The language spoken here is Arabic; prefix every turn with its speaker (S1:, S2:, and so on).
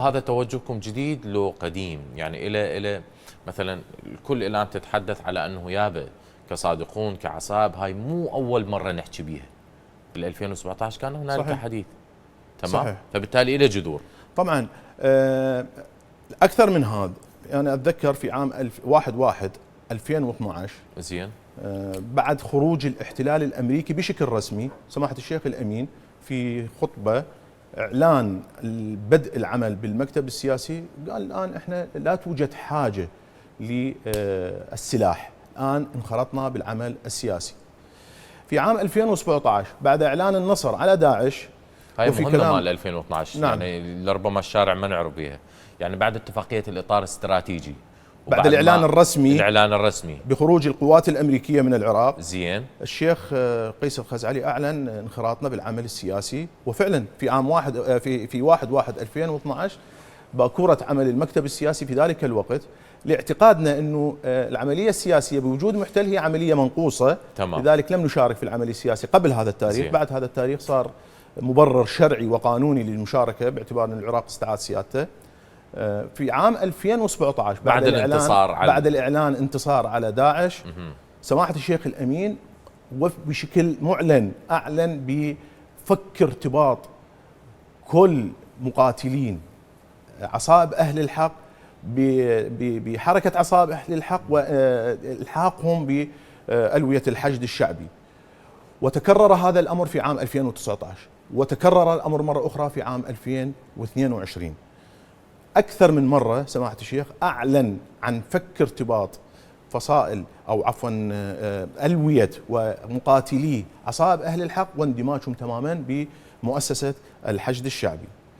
S1: هذا توجهكم جديد لو قديم؟ يعني إلى مثلا الكل الآن تتحدث على أنه يابا كصادقون كعصاب هاي مو أول مرة نحكي بيها. بال 2017 كان هنالك
S2: صحيح.
S1: حديث، تمام؟
S2: صحيح.
S1: فبالتالي إلى جذور.
S2: طبعا أكثر من هذا. أنا أتذكر في عام 1/1/2012
S1: زين.
S2: بعد خروج الاحتلال الأمريكي بشكل رسمي، سماحة الشيخ الأمين في خطبة إعلان بدء العمل بالمكتب السياسي قال الآن إحنا لا توجد حاجة للسلاح، الآن انخرطنا بالعمل السياسي. في عام 2017 بعد إعلان النصر على داعش،
S1: هاي
S2: وفي
S1: مهمة
S2: كلام
S1: مال 2012.
S2: نعم.
S1: يعني لربما الشارع ما نعرف بها، يعني بعد اتفاقية الإطار الاستراتيجي،
S2: بعد الإعلان الرسمي بخروج القوات الأمريكية من العراق،
S1: زين،
S2: الشيخ قيس الخزعلي أعلن انخراطنا بالعمل السياسي. وفعلا في عام 1/1/2012 باكورة عمل المكتب السياسي في ذلك الوقت، لاعتقادنا أنه العملية السياسية بوجود محتل هي عملية منقوصة.
S1: تمام.
S2: لذلك لم نشارك في العمل السياسي قبل هذا التاريخ.
S1: زين.
S2: بعد هذا التاريخ صار مبرر شرعي وقانوني للمشاركة باعتبار أن العراق استعاد سيادته. في عام 2017
S1: بعد الانتصار
S2: بعد الإعلان انتصار على داعش، سماحة الشيخ الأمين بشكل معلن أعلن بفك ارتباط كل مقاتلين عصائب أهل الحق بحركة عصائب أهل الحق وإلحاقهم بألوية الحشد الشعبي. وتكرر هذا الأمر في عام 2019 وتكرر الأمر مرة أخرى في عام 2022. أكثر من مرة سماحة الشيخ أعلن عن فك ارتباط فصائل أو عفوا ألوية ومقاتلي عصائب أهل الحق واندماجهم تماما بمؤسسة الحشد الشعبي.